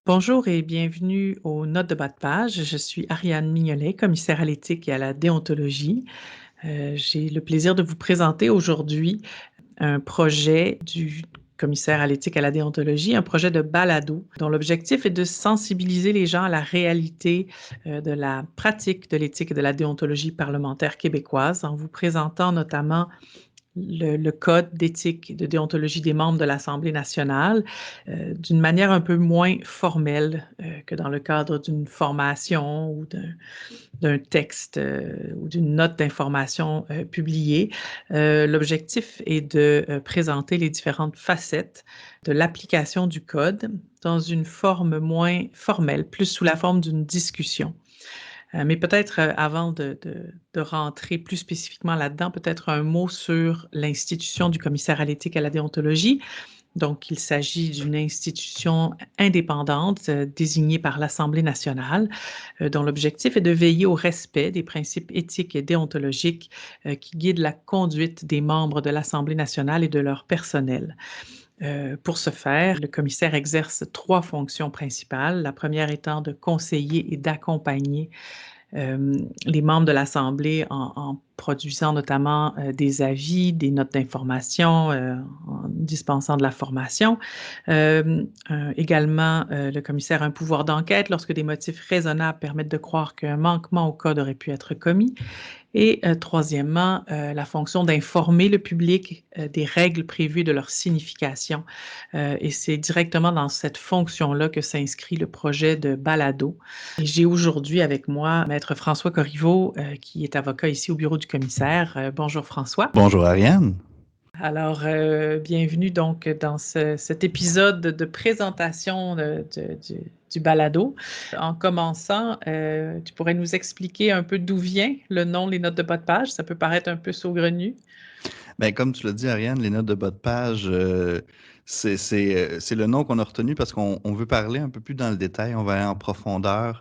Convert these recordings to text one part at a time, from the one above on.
Bonjour et bienvenue aux Notes de bas de page. Je suis Ariane Mignolet, commissaire à l'éthique et à la déontologie. J'ai le plaisir de vous présenter aujourd'hui un projet du commissaire à l'éthique et à la déontologie, un projet de balado dont l'objectif est de sensibiliser les gens à la réalité de la pratique de l'éthique et de la déontologie parlementaire québécoise en vous présentant notamment le code d'éthique et de déontologie des membres de l'Assemblée nationale d'une manière un peu moins formelle que dans le cadre d'une formation ou d'un texte ou d'une note d'information publiée. L'objectif est de présenter les différentes facettes de l'application du code dans une forme moins formelle, plus sous la forme d'une discussion. Mais peut-être avant de rentrer plus spécifiquement là-dedans, peut-être un mot sur l'institution du commissaire à l'éthique et à la déontologie. Donc, il s'agit d'une institution indépendante désignée par l'Assemblée nationale, dont l'objectif est de veiller au respect des principes éthiques et déontologiques qui guident la conduite des membres de l'Assemblée nationale et de leur personnel. Pour ce faire, le commissaire exerce trois fonctions principales, la première étant de conseiller et d'accompagner les membres de l'Assemblée en produisant notamment des avis, des notes d'information, en dispensant de la formation. Également, le commissaire a un pouvoir d'enquête lorsque des motifs raisonnables permettent de croire qu'un manquement au code aurait pu être commis. Et troisièmement, la fonction d'informer le public des règles prévues de leur signification. Et c'est directement dans cette fonction-là que s'inscrit le projet de balado. Et j'ai aujourd'hui avec moi Maître François Corriveau, qui est avocat ici au bureau du commissaire. Bonjour François. Bonjour Ariane. Alors, bienvenue donc dans cet épisode de présentation du balado. En commençant, tu pourrais nous expliquer un peu d'où vient le nom Les Notes de bas de page? Ça peut paraître un peu saugrenu. Ben, comme tu l'as dit, Ariane, les notes de bas de page, c'est le nom qu'on a retenu parce qu'on veut parler un peu plus dans le détail. On va aller en profondeur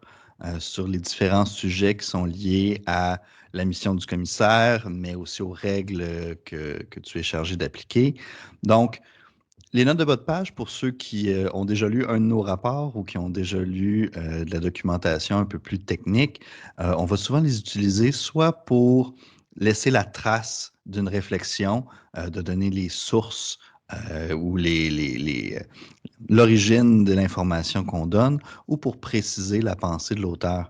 sur les différents sujets qui sont liés à la mission du commissaire, mais aussi aux règles que tu es chargé d'appliquer. Donc, les notes de bas de page, pour ceux qui ont déjà lu un de nos rapports ou qui ont déjà lu de la documentation un peu plus technique, on va souvent les utiliser soit pour laisser la trace d'une réflexion, de donner les sources ou l'origine de l'information qu'on donne, ou pour préciser la pensée de l'auteur.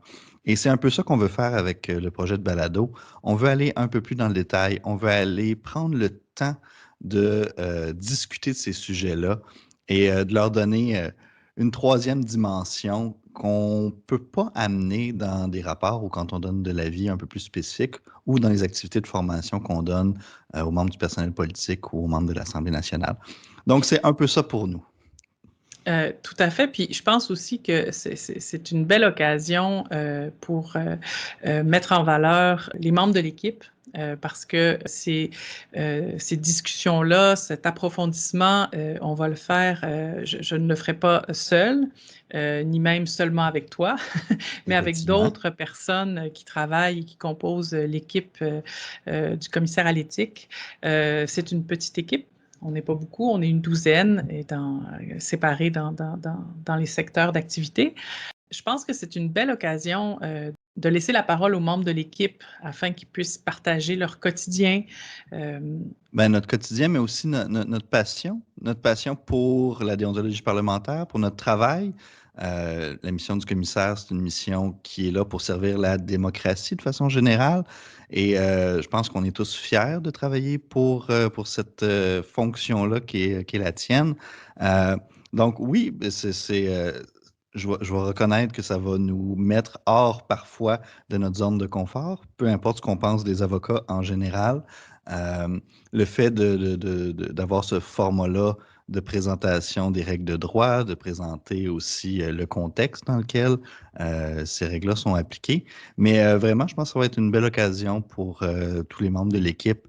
Et c'est un peu ça qu'on veut faire avec le projet de balado. On veut aller un peu plus dans le détail. On veut aller prendre le temps de discuter de ces sujets-là et de leur donner une troisième dimension qu'on ne peut pas amener dans des rapports ou quand on donne de l'avis un peu plus spécifique ou dans les activités de formation qu'on donne aux membres du personnel politique ou aux membres de l'Assemblée nationale. Donc, c'est un peu ça pour nous. Tout à fait. Puis je pense aussi que c'est une belle occasion pour mettre en valeur les membres de l'équipe. Parce que ces discussions-là, cet approfondissement, on va le faire, je ne le ferai pas seul, ni même seulement avec toi, mais avec Effectivement. d'autres personnes qui travaillent et qui composent l'équipe du commissaire à l'éthique. C'est une petite équipe. On n'est pas beaucoup, on est une douzaine et séparés dans les secteurs d'activité. Je pense que c'est une belle occasion de laisser la parole aux membres de l'équipe afin qu'ils puissent partager leur quotidien. Ben, notre quotidien, mais aussi notre passion pour la déontologie parlementaire, pour notre travail. La mission du commissaire, c'est une mission qui est là pour servir la démocratie de façon générale. Et je pense qu'on est tous fiers de travailler pour cette fonction-là qui est la tienne. Donc oui, je vais reconnaître que ça va nous mettre hors parfois de notre zone de confort, peu importe ce qu'on pense des avocats en général. Le fait d'avoir ce format-là de présentation des règles de droit, de présenter aussi le contexte dans lequel ces règles-là sont appliquées. Mais vraiment, je pense que ça va être une belle occasion pour tous les membres de l'équipe.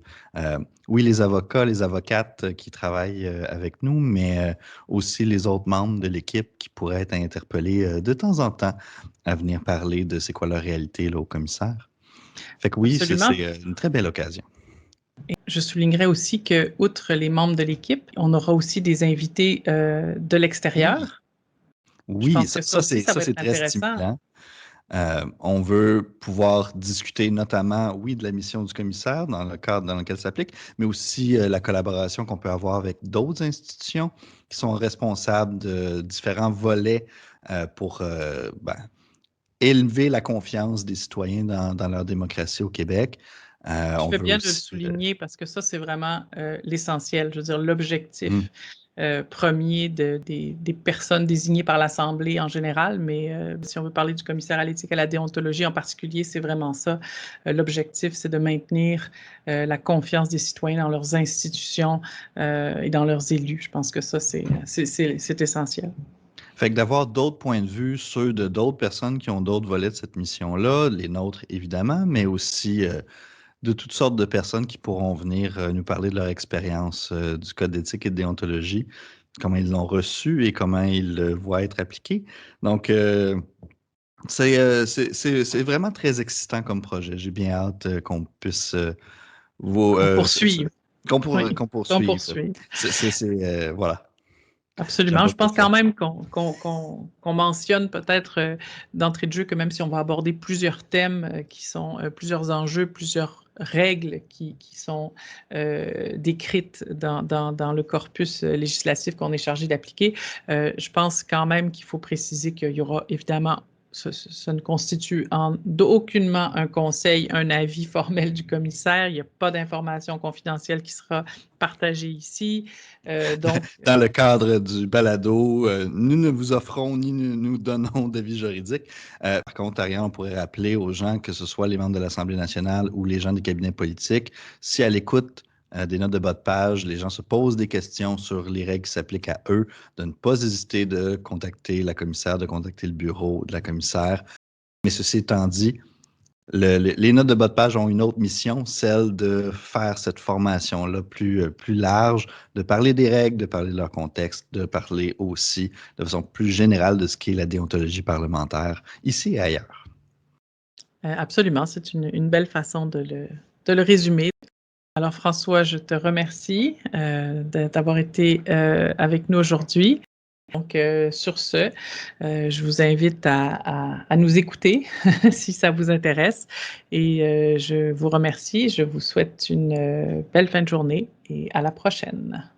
Oui, les avocats, les avocates qui travaillent avec nous, mais aussi les autres membres de l'équipe qui pourraient être interpellés de temps en temps à venir parler de c'est quoi leur réalité là, au commissaire. Fait que oui, Absolument. c'est une très belle occasion. Je soulignerai aussi que, outre les membres de l'équipe, on aura aussi des invités de Oui, l'extérieur. Je Oui, pense ça que ça ça aussi, c'est ça ça va être c'est très intéressant. stimulant. On veut pouvoir discuter notamment, oui, de la mission du commissaire dans le cadre dans lequel ça s'applique, mais aussi la collaboration qu'on peut avoir avec d'autres institutions qui sont responsables de différents volets pour élever la confiance des citoyens dans leur démocratie au Québec. Tu On fais veut bien de le aussi... souligner parce que ça, c'est vraiment l'essentiel. Je veux dire, Hmm. l'objectif premier des personnes désignées par l'Assemblée en général, mais si on veut parler du commissaire à l'éthique et à la déontologie en particulier, c'est vraiment ça. L'objectif, c'est de maintenir la confiance des citoyens dans leurs institutions et dans leurs élus. Je pense que ça, c'est essentiel. Fait que d'avoir d'autres points de vue, ceux de d'autres personnes qui ont d'autres volets de cette mission-là, les nôtres évidemment, mais aussi de toutes sortes de personnes qui pourront venir nous parler de leur expérience du code d'éthique et de déontologie, comment ils l'ont reçu et comment ils le voient être appliqué. Donc, c'est vraiment très excitant comme projet. J'ai bien hâte qu'on puisse vous, Qu'on poursuive. Oui, qu'on qu'on poursuive. poursuive. Voilà. J'aime Absolument. pas Je trop pense ça. quand même qu'on mentionne peut-être d'entrée de jeu que même si on va aborder plusieurs thèmes qui sont plusieurs enjeux, plusieurs règles qui sont décrites dans le corpus législatif qu'on est chargé d'appliquer, je pense quand même qu'il faut préciser qu'il y aura évidemment ça ne constitue aucunement un conseil, un avis formel du commissaire. Il n'y a pas d'information confidentielle qui sera partagée ici. Donc, Dans le cadre du balado, nous ne vous offrons ni nous donnons d'avis juridique. Par contre, Ariane, on pourrait rappeler aux gens, que ce soit les membres de l'Assemblée nationale ou les gens des cabinets politiques, si à l'écoute des notes de bas de page, les gens se posent des questions sur les règles qui s'appliquent à eux, de ne pas hésiter de contacter la commissaire, de contacter le bureau de la commissaire. Mais ceci étant dit, les notes de bas de page ont une autre mission, celle de faire cette formation-là plus large, de parler des règles, de parler de leur contexte, de parler aussi de façon plus générale de ce qu'est la déontologie parlementaire, ici et ailleurs. Absolument, c'est une belle façon de le résumer. Alors François, je te remercie d'avoir été avec nous aujourd'hui. Donc sur ce, je vous invite à nous écouter si ça vous intéresse et je vous remercie. Je vous souhaite une belle fin de journée et à la prochaine.